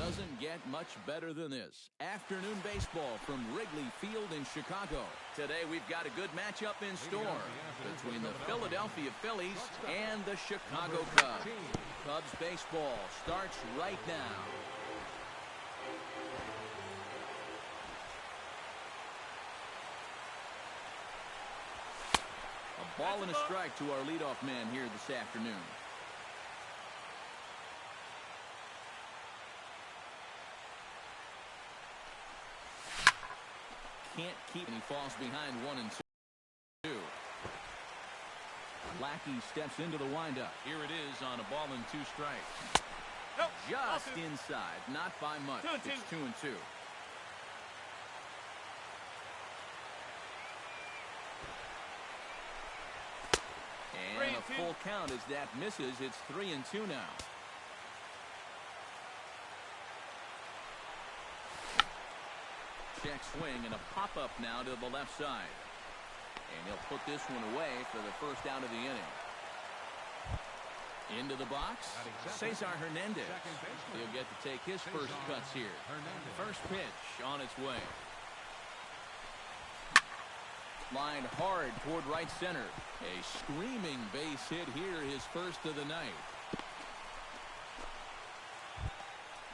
Doesn't get much better than this. Afternoon baseball from Wrigley Field in Chicago. Today we've got a good matchup in store between the Philadelphia Phillies and the Chicago Cubs. Cubs baseball starts right now. A ball and a strike to our leadoff man here this afternoon. Can't keep, and he falls behind 1-2. Lackey steps into the windup. Here it is on a ball and 2 strikes. Nope. Just inside, not by much. It's 2-2. And a full count as that misses. It's 3-2 now. Check swing and a pop-up now to the left side. And he'll put this one away for the first out of the inning. Into the box, Cesar Hernandez. He'll get to take his first cuts here. First pitch on its way. Lined hard toward right center. A screaming base hit here, his first of the night.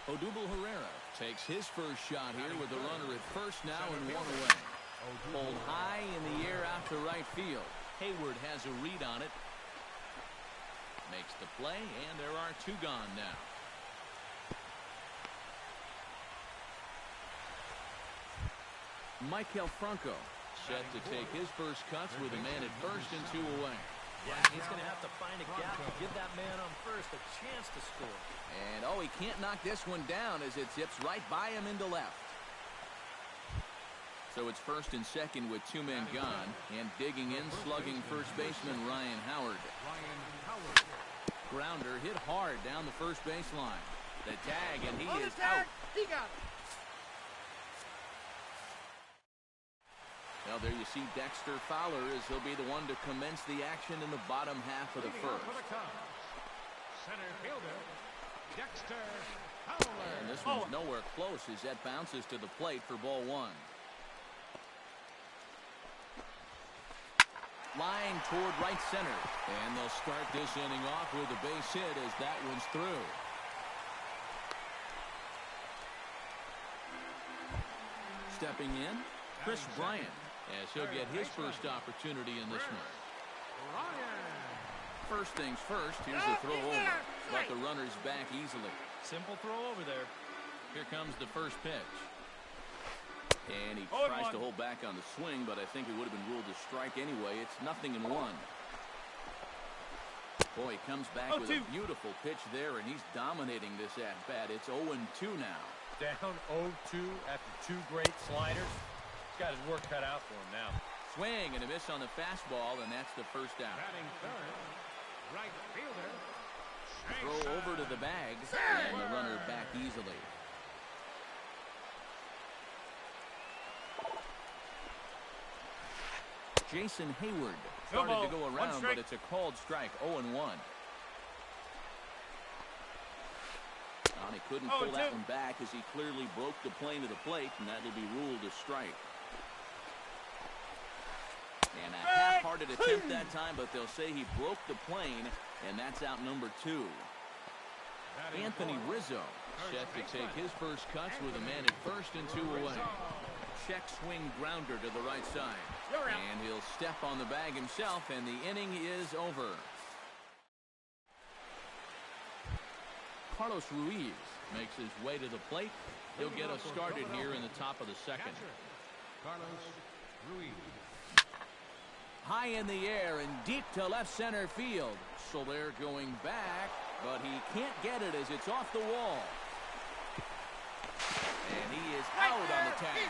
Odubel Herrera takes his first shot here with the runner at first now and 1 away. Pulled high in the air out to right field. Hayward has a read on it. Makes the play, and there are 2 gone now. Maikel Franco set to take his first cuts with a man at first and 2 away. Yeah, he's going to have to find a gap to give that man on first a chance to score. And, oh, he can't knock this one down as it zips right by him into left. So it's first and second with 2 men gone. And digging in, slugging first baseman Ryan Howard. Grounder hit hard down the first baseline. The tag, and he is out. He got it. Well, there you see Dexter Fowler as he'll be the one to commence the action in the bottom half of the first. Center fielder, Dexter Fowler. And this one's nowhere close as that bounces to the plate for ball 1. Line toward right center. And they'll start this inning off with a base hit as that one's through. Stepping in, Chris Bryant, as he'll get his first opportunity in this one. First things first, here's the throw over. But the runner's back easily. Simple throw over there. Here comes the first pitch. And he tries to hold back on the swing, but I think it would have been ruled a strike anyway. It's 0-1. Boy, he comes back with a beautiful pitch there, and he's dominating this at-bat. It's 0-2 now. Down 0-2 after 2 great sliders. He's got his work cut out for him now. Swing and a miss on the fastball, and that's the first out. Batting third, right fielder. Throw over to the bag, and the runner back easily. Jason Hayward started to go around, but it's a called strike, 0-1. He couldn't pull that one back as he clearly broke the plane of the plate, and that'll be ruled a strike. And a half-hearted attempt that time, but they'll say he broke the plane, and that's out number 2. Anthony Rizzo set to take his first cuts with a man at first and 2 away. Check swing grounder to the right side. And he'll step on the bag himself, and the inning is over. Carlos Ruiz makes his way to the plate. He'll get us started here in the top of the second. Carlos Ruiz. High in the air and deep to left center field. Soler going back, but he can't get it as it's off the wall. And he is out on the tag.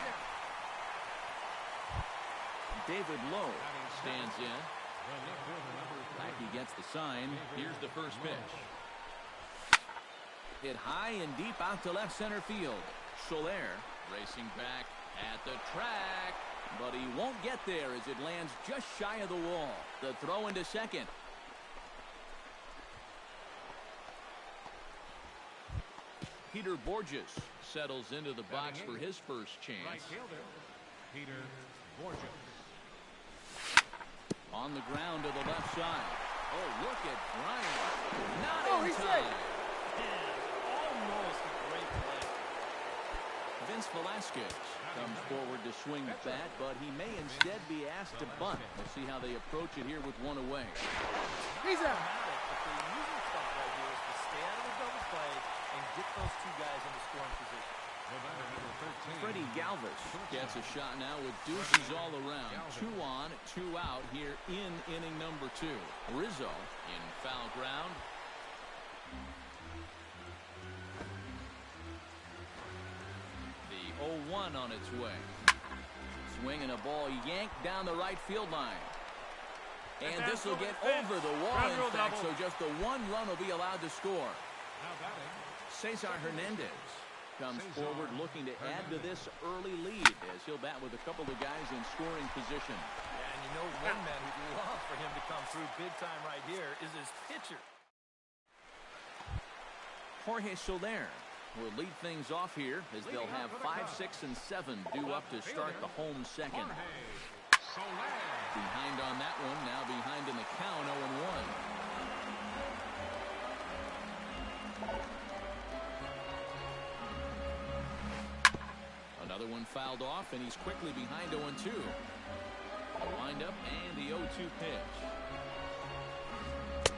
David Lowe stands in. Lackey gets the sign. Here's the first pitch. Hit high and deep out to left center field. Soler racing back at the track, but he won't get there as it lands just shy of the wall. The throw into second. Peter Borges settles into the box for his first chance. Right fielder, Peter Borges. On the ground to the left side. Oh, look at Bryant. Not in he's time. safe. Almost a great play. Vince Velasquez comes forward to swing the bat, but he may instead be asked to bunt. We'll see how they approach it here with one away. He's out. But the usual spot right here is to stay out of the double play and get those two guys into scoring position. Freddie Galvis gets a shot now with deuces all around. 2 on, 2 out here in inning number 2. Rizzo in foul ground. The 0-1 on its way. Swinging a ball yanked down the right field line. And this will get over the wall, in fact, so just the 1 run will be allowed to score. Cesar Hernandez comes forward looking to add to this early lead as he'll bat with a couple of guys in scoring position. Yeah, and you know one man who'd love for him to come through big time right here is his pitcher. Jorge Soler will lead things off here as they'll have 5, 6, and 7 due up to start the home second. Behind on that one, now behind in the count, 0-1. Another one fouled off, and he's quickly behind 0-2. Wind up and the 0-2 pitch.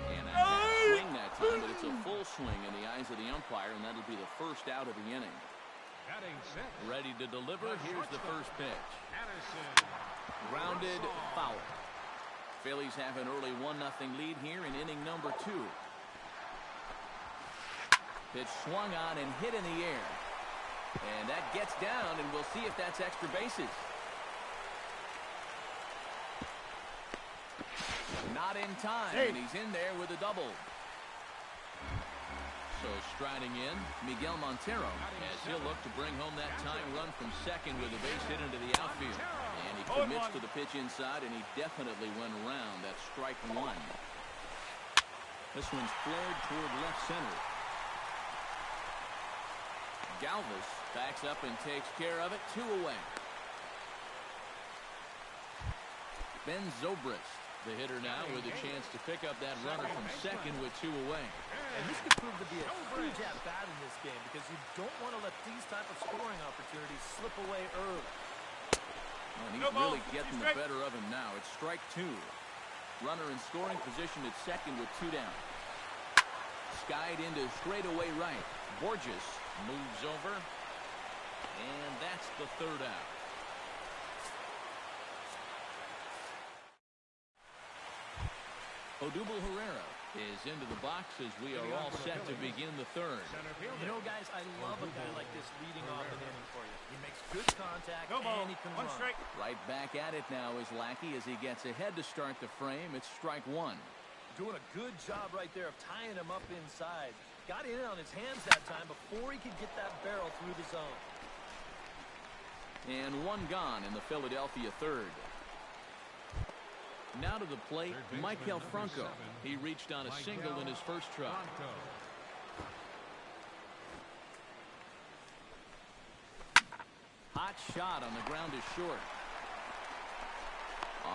And a half swing that time, but it's a full swing in the eyes of the umpire, and that'll be the first out of the inning. Ready to deliver. Here's the first pitch. Grounded, foul. Phillies have an early 1-0 lead here in inning number 2. Pitch swung on and hit in the air. And that gets down, and we'll see if that's extra bases. Not in time, and he's in there with a double. So striding in, Miguel Montero, as he'll look to bring home that tying run from second with a base hit into the outfield. And he commits to the pitch inside, and he definitely went around. That's strike 1. This one's flared toward left center. Galvis backs up and takes care of it. 2 away. Ben Zobrist, the hitter now, with a chance to pick up that runner from second with 2 away. And this could prove to be a huge at-bat in this game because you don't want to let these type of scoring opportunities slip away early. And he's really getting the better of him now. It's strike 2. Runner in scoring position at second with 2 down. Skied into straightaway right. Borges moves over, and that's the 3rd out. Odubel Herrera is into the box as we are all set to begin the 3rd. You know, guys, I love a guy like this leading off an inning for you. He makes good contact, and he can run. Right back at it now is Lackey as he gets ahead to start the frame. It's strike 1. Doing a good job right there of tying him up inside. Got in on his hands that time before he could get that barrel through the zone. And 1 gone in the Philadelphia 3rd. Now to the plate, Maikel Franco. He reached on a single in his first try. Hot shot on the ground is short.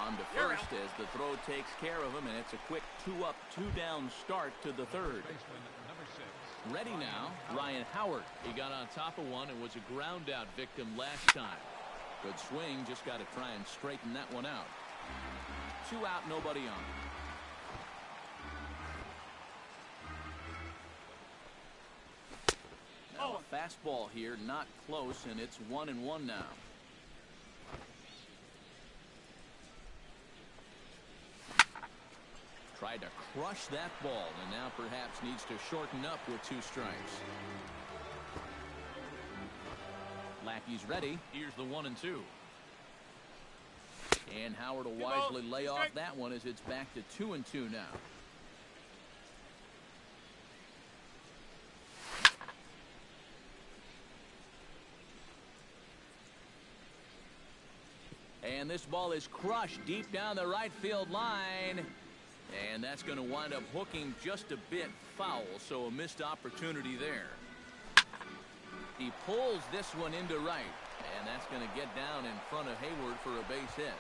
On to first as the throw takes care of him, and it's a quick 2-up, 2-down start to the 3rd. Ready now, Ryan Howard. He got on top of one and was a ground out victim last time. Good swing, just got to try and straighten that one out. 2 out, nobody on. Now a fastball here, not close, and it's 1-1 now. Tried to crush that ball, and now perhaps needs to shorten up with 2 strikes. Lackey's ready. Here's the 1-2. And Howard will wisely lay off that one as it's back to 2-2 now. And this ball is crushed deep down the right field line. And that's going to wind up hooking just a bit foul, so a missed opportunity there. He pulls this one into right, and that's going to get down in front of Hayward for a base hit.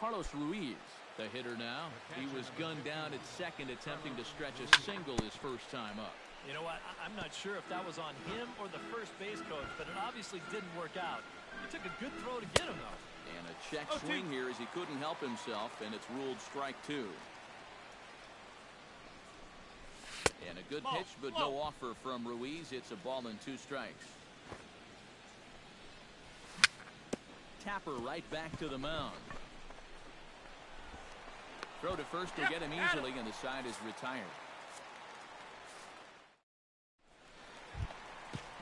Carlos Ruiz, the hitter now. He was gunned down at second, attempting to stretch a single his first time up. You know what? I'm not sure if that was on him or the first base coach, but it obviously didn't work out. He took a good throw to get him, though. And a check swing here as he couldn't help himself, and it's ruled strike two. And a good pitch, but no offer from Ruiz. It's a ball and 2 strikes. Tapper right back to the mound. Throw to first to get him easily, and the side is retired.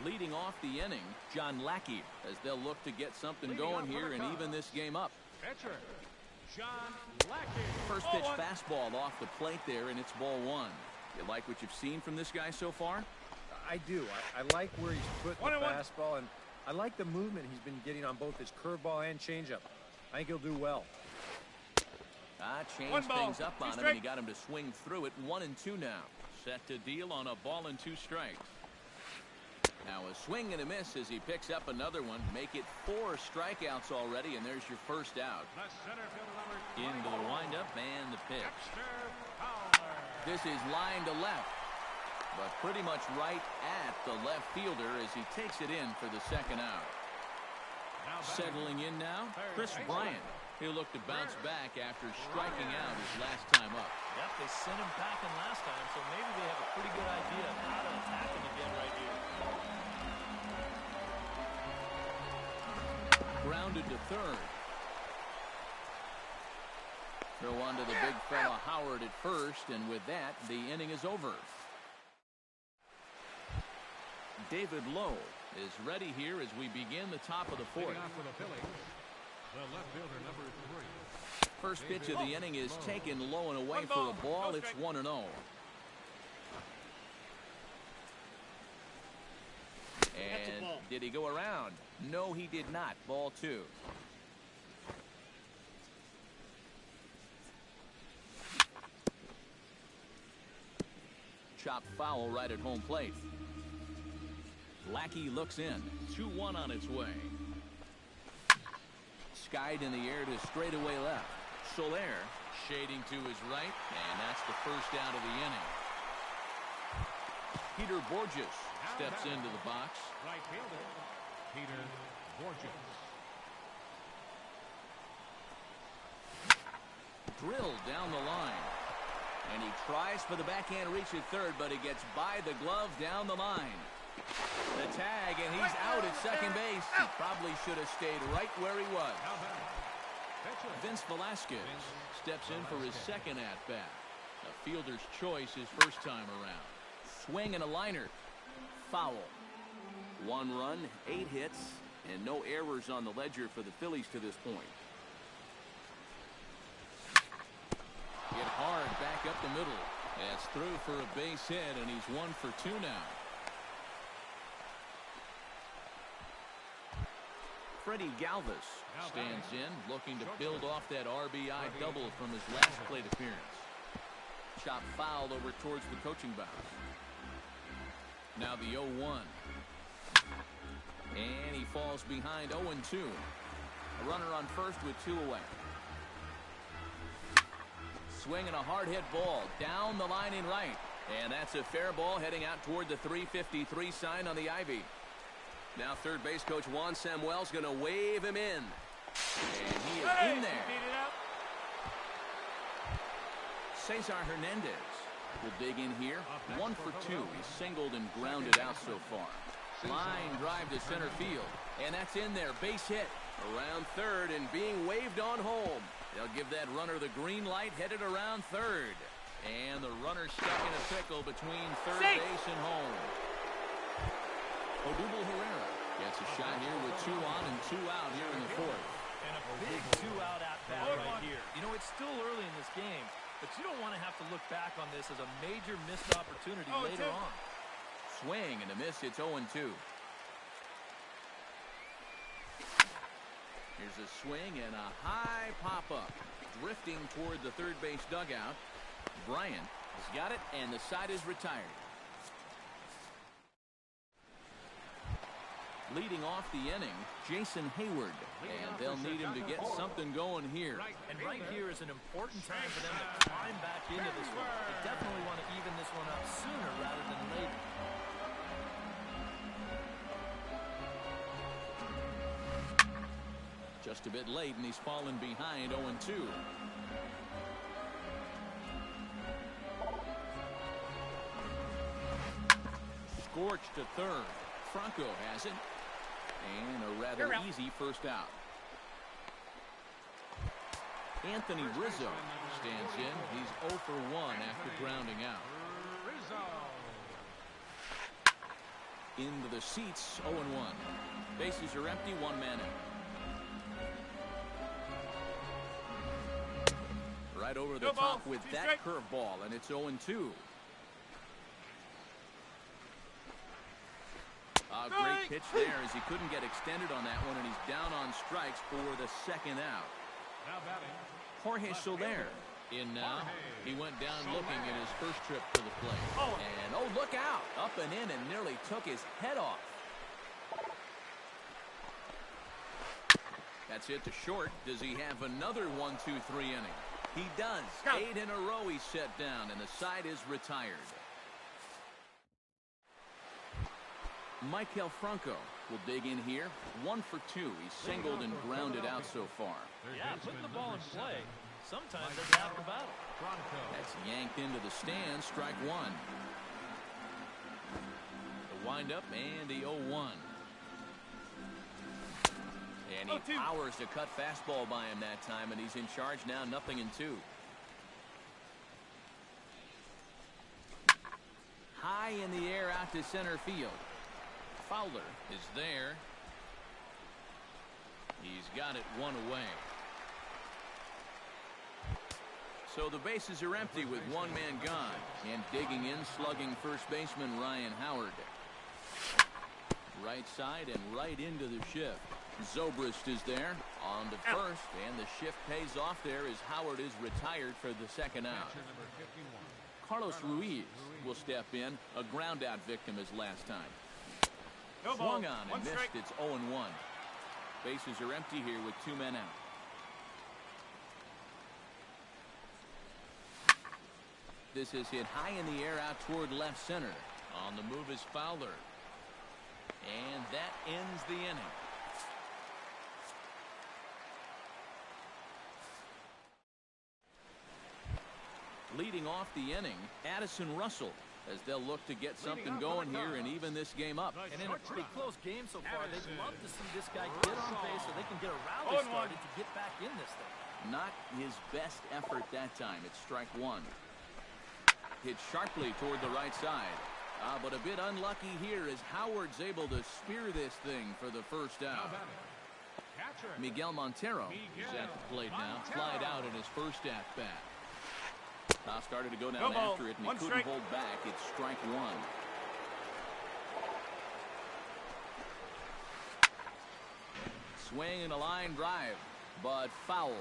Leading off the inning, John Lackey, as they'll look to get something going here and even this game up. Pitcher, John Lackey. First pitch fastball off the plate there, and it's ball 1. You like what you've seen from this guy so far? I do. I like where he's put the fastball, and I like the movement he's been getting on both his curveball and changeup. I think he'll do well. Changed things up on him, and he got him to swing through it. 1-2 now. Set to deal on a ball and 2 strikes. Now a swing and a miss as he picks up another one. Make it 4 strikeouts already, and there's your first out. Into the windup and the pitch. This is line to left, but pretty much right at the left fielder as he takes it in for the second out. Settling in now, Chris Bryant. He'll look to bounce back after striking out his last time up. Yep, they sent him packing last time, so maybe they have a pretty good idea of how to attack him again right here. Grounded to third. Throw on to the big fella Howard at first, and with that, the inning is over. David Lowe is ready here as we begin the top of the 4th. The left fielder, number 3. First pitch of the inning is taken low and away for a ball. It's 1-0. And did he go around? No, he did not. Ball 2. Chopped foul right at home plate. Lackey looks in. 2-1 on its way. Skied in the air to straightaway left. Soler shading to his right, and that's the first out of the inning. Peter Borges steps into the box. Right fielder, Peter Borges. Drilled down the line. And he tries for the backhand reach at third, but he gets by the glove down the line. The tag, and he's out at second base. He probably should have stayed right where he was. Vince Velasquez steps in for his second at-bat. A fielder's choice his first time around. Swing and a liner. Foul. 1 run, 8 hits, and no errors on the ledger for the Phillies to this point. Hit hard back up the middle. That's through for a base hit, and he's 1 for 2 now. Freddie Galvis stands in, looking to build off that RBI double from his last plate appearance. Chop foul over towards the coaching box. Now the 0-1. And he falls behind 0-2. A runner on first with 2 away. Swinging a hard hit ball down the line in right. And that's a fair ball heading out toward the 353 sign on the ivy. Now third base coach Juan Samuel's going to wave him in. And he is in there. Cesar Hernandez will dig in here. 1 for 2. He's singled and grounded out so far. Line drive to center field. And that's in there. Base hit. Around third and being waved on home. They'll give that runner the green light, headed around third. And the runner stuck in a pickle between third base and home. Odubel Herrera gets a shot here with 2 on and 2 out here in the 4th. And a big 2-out at-bat right here. You know, it's still early in this game, but you don't want to have to look back on this as a major missed opportunity later on. Swing and a miss. It's 0-2. Here's a swing and a high pop-up. Drifting toward the third base dugout. Bryant has got it, and the side is retired. Leading off the inning, Jason Hayward, and they'll need him to get something going here. And right here is an important time for them to climb back into this one. They definitely want to even this one up sooner rather than later. Just a bit late, and he's fallen behind 0-2. Scorched to third. Franco has it. And a rather easy first out. Anthony Rizzo stands in. He's 0 for 1 after grounding out. Into the seats, 0-1. Bases are empty, one man out. Right over the top with that curveball, and it's 0-2. A great pitch there as he couldn't get extended on that one, and he's down on strikes for the second out. Now batting, Jorge Soler in now. He went down looking at his first trip to the plate. And, oh, look out. Up and in and nearly took his head off. That's it to short. Does he have another 1-2-3 inning? He does. 8 in a row he's set down, and the side is retired. Maikel Franco will dig in here. 1 for 2. He's singled and grounded out so far. Yeah, putting the ball in play. Sometimes that's half the battle. That's yanked into the stand. Strike one. The windup and the 0-1. And he powers to cut fastball by him that time, and he's in charge now, 0-2. High in the air out to center field. Fowler is there. He's got it one away. So the bases are empty with one man gone. And digging in, slugging first baseman Ryan Howard. Right side and right into the shift. Zobrist is there on to first, and the shift pays off there as Howard is retired for the second out. Carlos Ruiz will step in, a ground out victim as last time. Swung on and missed. It's 0-1. Bases are empty here with two men out. This is hit high in the air out toward left center. On the move is Fowler. And that ends the inning. Leading off the inning, Addison Russell, as they'll look to get something going here and even this game up. And in a pretty close game so far, they'd love to see this guy get on base so they can get a rally started to get back in this thing. Not his best effort that time. It's strike one. Hit sharply toward the right side. But a bit unlucky here as Howard's able to spear this thing for the first out. Miguel Montero is at the plate now. Flied out in his first at-bat. Started to go down after it, and he couldn't hold back. It's strike one. Swing and a line drive, but foul.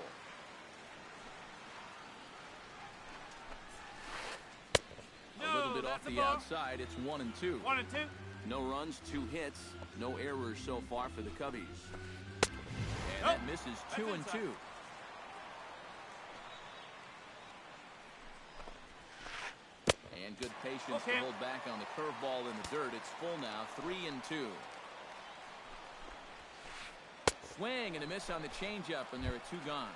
A little bit off the outside. It's 1-2. 1-2. No runs, 2 hits, no errors so far for the Cubbies. And that misses 2-2. And good patience to hold back on the curveball in the dirt. It's full now, 3-2. Swing and a miss on the changeup, and there are 2 gone.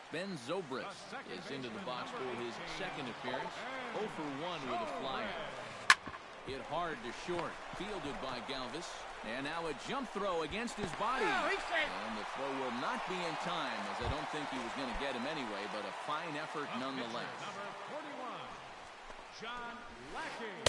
Ben Zobrist is into the box for his second appearance. 0 for 1 with a flyer. Hit hard to short, fielded by Galvis. And now a jump throw against his body. And the throw will not be in time, as I don't think he was going to get him anyway, but a fine effort nonetheless.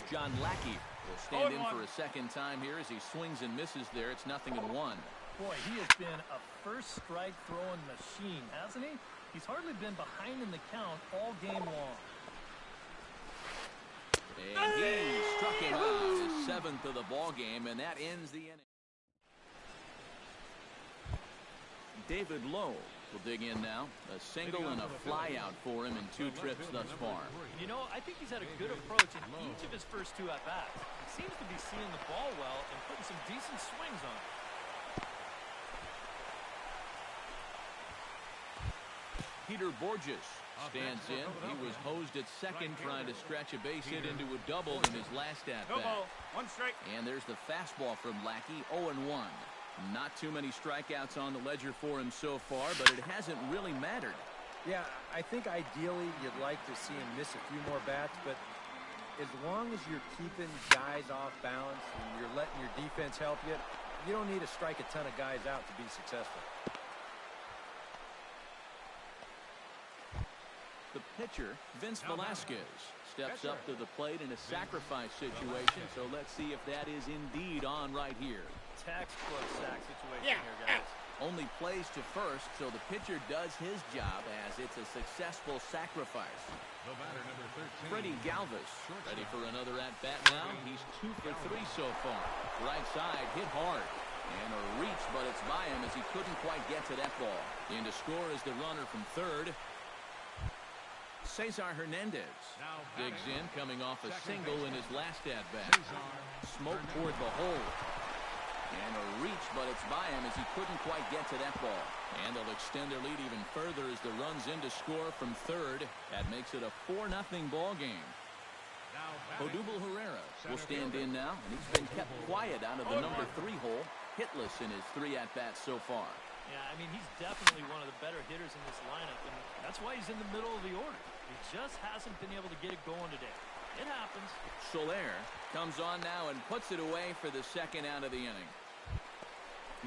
John Lackey will stand in for a second time here as he swings and misses there. It's 0-1. Boy, he has been a first strike throwing machine, hasn't he? He's hardly been behind in the count all game long. And he struck him out, his 7th of the ball game, and that ends the inning. David Lowe will dig in now. A single and a fly out for him in 2 trips thus far. You know, I think he's had a good approach in each of his first 2 at-bats. He seems to be seeing the ball well and putting some decent swings on it. Peter Borges stands in. He was hosed at second, trying to stretch a base hit into a double in his last at-bat. 1 strike. And there's the fastball from Lackey, 0-1. Not too many strikeouts on the ledger for him so far, but it hasn't really mattered. Yeah, I think ideally you'd like to see him miss a few more bats, but as long as you're keeping guys off balance and you're letting your defense help you, you don't need to strike a ton of guys out to be successful. The pitcher, Vince Velasquez, steps up to the plate in a sacrifice situation, so let's see if that is indeed on right here. Textbook sack situation here, guys. Only plays to first, so the pitcher does his job as it's a successful sacrifice. The batter, number 13. Freddie Galvis, ready for another at-bat now. He's 2 for 3 so far. Right side, hit hard. And a reach, but it's by him as he couldn't quite get to that ball. In to score is the runner from third. Cesar Hernandez digs in, coming off a single in his last at-bat. Smoke toward the hole. And a reach, but it's by him as he couldn't quite get to that ball. And they'll extend their lead even further as the run's in to score from third. That makes it a 4-0 ball game. Odubel Herrera will stand in now, and he's been kept quiet out of the number 3 hole, hitless in his 3 at-bats so far. Yeah, I mean, he's definitely one of the better hitters in this lineup, and that's why he's in the middle of the order. He just hasn't been able to get it going today. It happens. Soler comes on now and puts it away for the second out of the inning.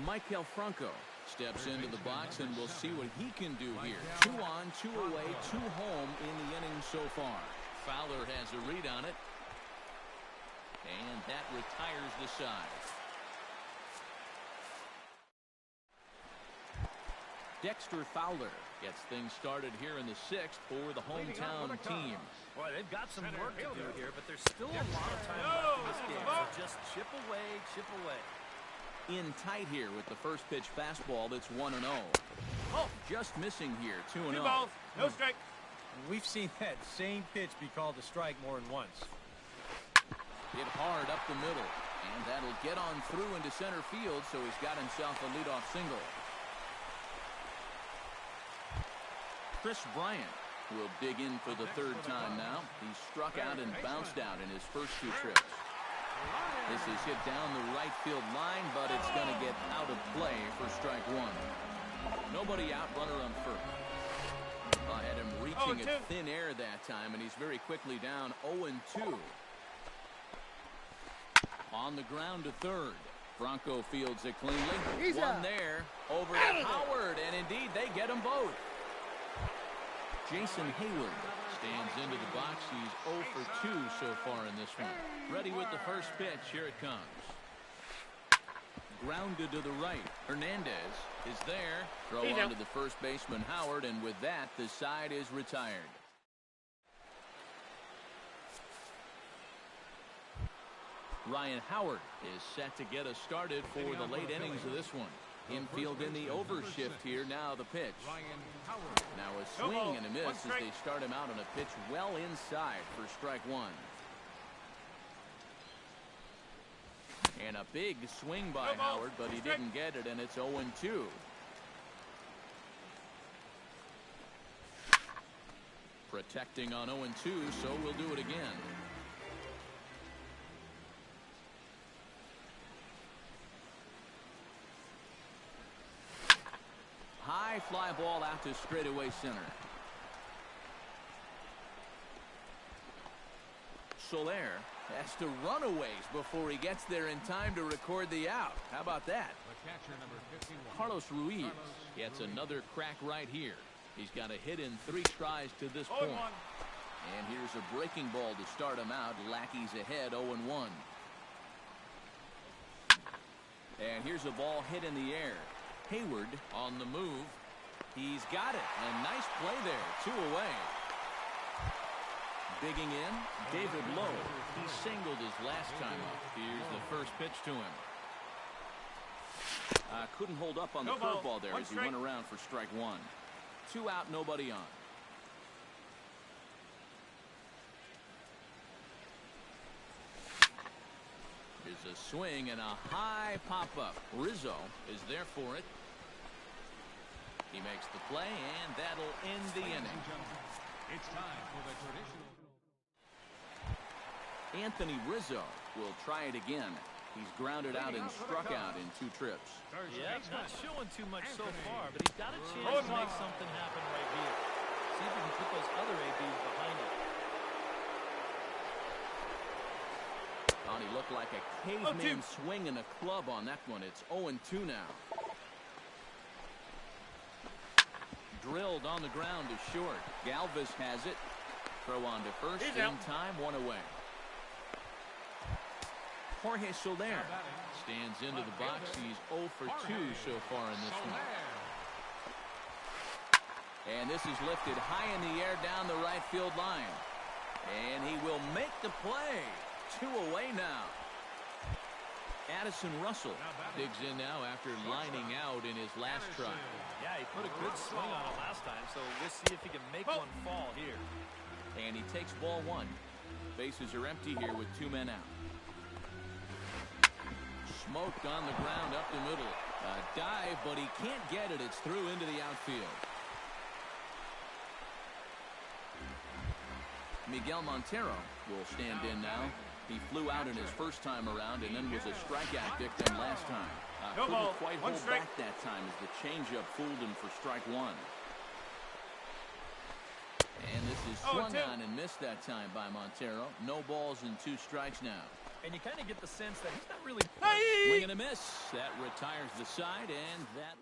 Maikel Franco steps into the box, and we'll see what he can do here. 2 on, 2 away, 2 home in the inning so far. Fowler has a read on it, and that retires the side. Dexter Fowler gets things started here in the 6th for the hometown team. Boy, they've got some work to do here, but there's still a lot of time left in this game. So just chip away, chip away. In tight here with the first pitch fastball that's 1-0. Just missing here, 2-0. 2 balls, no strike. We've seen that same pitch be called a strike more than once. Hit hard up the middle, and that'll get on through into center field, so he's got himself a leadoff single. Chris Bryant will dig in for the 3rd time now. He struck out and bounced out in his first 2 trips. This is hit down the right field line, but it's going to get out of play for strike 1. Nobody out, runner on first. I had him reaching at thin air that time, and he's very quickly down 0-2. On the ground to third. Franco fields it cleanly. One there, over to Howard, and indeed they get them both. Jason Hayward stands into the box. He's 0 for 2 so far in this one. Ready with the first pitch. Here it comes. Grounded to the right. Hernandez is there. Throw on to the first baseman, Howard, and with that, the side is retired. Ryan Howard is set to get us started for the late innings of this one. Infield in the overshift here. Now the pitch. Now a swing and a miss as they start him out on a pitch well inside for strike 1. And a big swing by Howard, but he didn't get it, and it's 0-2. Protecting on 0-2, so we'll do it again. High fly ball out to straightaway center. Soler has to run a ways before he gets there in time to record the out. How about that? The catcher, number 51. Carlos Ruiz gets another crack right here. He's got a hit in 3 tries to this point. And here's a breaking ball to start him out. Lackey's ahead, 0-1. And here's a ball hit in the air. Hayward on the move. He's got it. And nice play there. 2 away. Digging in, David Lowe. He singled his last time up. Here's the first pitch to him. Couldn't hold up on the No ball. curveball there One as he strike. went around for strike one. 2 out, nobody on. Here's a swing and a high pop-up. Rizzo is there for it. He makes the play, and that'll end the inning. It's time for the traditional. Anthony Rizzo will try it again. He's grounded out and struck out in 2 trips. Yeah, not showing too much so far, but he's got a chance to make something happen right here. See if he can put those other ABs behind him. Oh, he looked like a caveman swinging a club on that one. It's 0-2 now. Drilled on the ground to short. Galvis has it. Throw on to first. He's In out. time, 1 away. Jorge Soler stands into the box. He's 0 for 2 so far in this one. And this is lifted high in the air down the right field line. And he will make the play. 2 away now. Addison Russell digs in now after lining out in his last try. Yeah, he put a good swing on it last time, so we'll see if he can make one fall here. And he takes ball 1. Bases are empty here with 2 men out. Smoked on the ground up the middle. A dive, but he can't get it. It's through into the outfield. Miguel Montero will stand in now. He flew out in his first time around and then was a strikeout victim last time. No Couldn't ball. quite One hold strike. back that time as the changeup fooled him for strike 1. And this is swung 0-2. on and missed that time by Montero. No balls and 2 strikes now. And you kind of get the sense that he's not really... Swing and a miss. That retires the side, and that...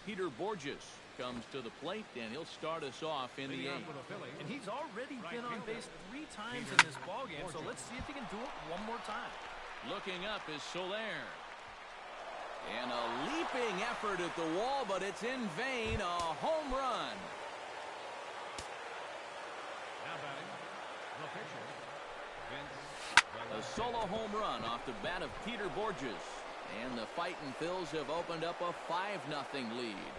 Peter Borges comes to the plate, and he'll start us off in the 8th. And he's already been on base 3 times in this ballgame, so let's see if he can do it one more time. Looking up is Soler. And a leaping effort at the wall, but it's in vain. A home run. Now batting, the pitcher, A solo home run off the bat of Peter Borges. And the Fightin' Phils have opened up a 5-0 lead.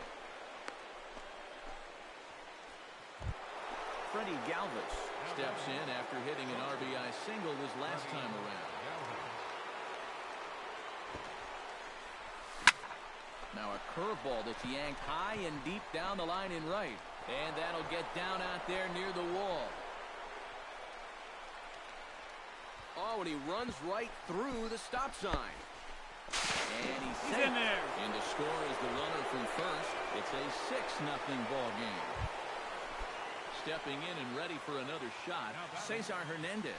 Freddie Galvis steps in after hitting an RBI single his last time around. Now a curveball that's yanked high and deep down the line in right. And that'll get down out there near the wall. Oh, and he runs right through the stop sign. And he's in there. And to score is the runner from first. It's a 6-0 ball game. Stepping in and ready for another shot, Cesar Hernandez.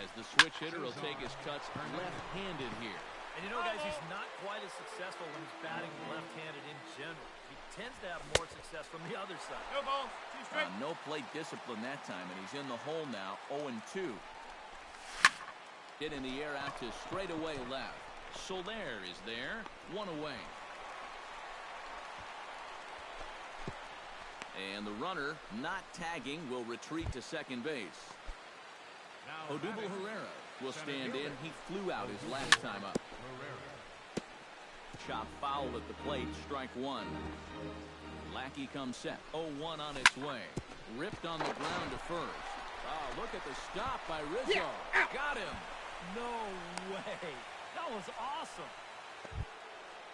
As the switch hitter will take his cuts left-handed here. And you know, guys, he's not quite as successful when he's batting left-handed in general. He tends to have more success from the other side. no ball, 2 strike. No plate discipline that time, and he's in the hole now, 0-2. Hit in the air out to straightaway left. Soler is there, 1 away. And the runner, not tagging, will retreat to second base. Odubel Herrera will stand in. He flew out his last time up. Chop foul at the plate, strike 1. Lackey comes set, 0-1 on its way. Ripped on the ground to first. Oh, look at the stop by Rizzo. Got him. No way. That was awesome.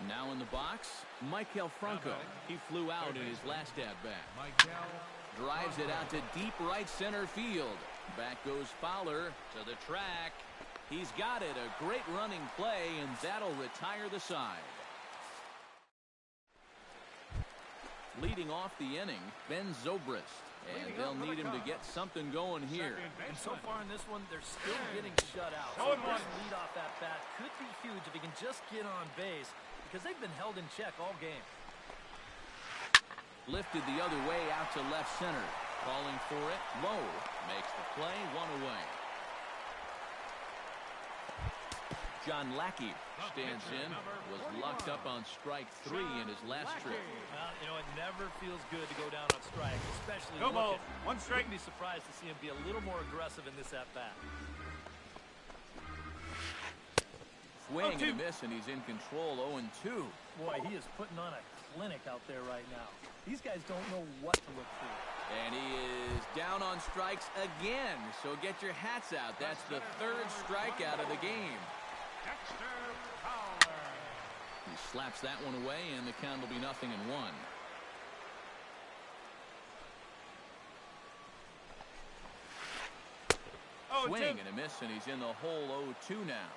Now in the box, Michael Franco. He flew out in his last at-bat. Drives it out to deep right center field. Back goes Fowler to the track. He's got it. A great running play, and that'll retire the side. Leading off the inning, Ben Zobrist. And they'll need him to get something going here. And so far in this one, they're still getting shut out. So this leadoff at bat could be huge if he can just get on base, because they've been held in check all game. Lifted the other way out to left center. Calling for it. Low makes the play, 1 away. John Lackey stands in. Was locked up on strike 3 in his last trip. Well, you know, it never feels good to go down on strike, especially No ball, looking. 1 strike. Wouldn't be surprised to see him be a little more aggressive in this at-bat. swing and a miss, and he's in control. 0-2. Boy, he is putting on a clinic out there right now. These guys don't know what to look for. And he is down on strikes again. So get your hats out. That's the third strikeout of the game. He slaps that one away, and the count will be 0-1. Swing and a miss, and he's in the hole. 0-2 now.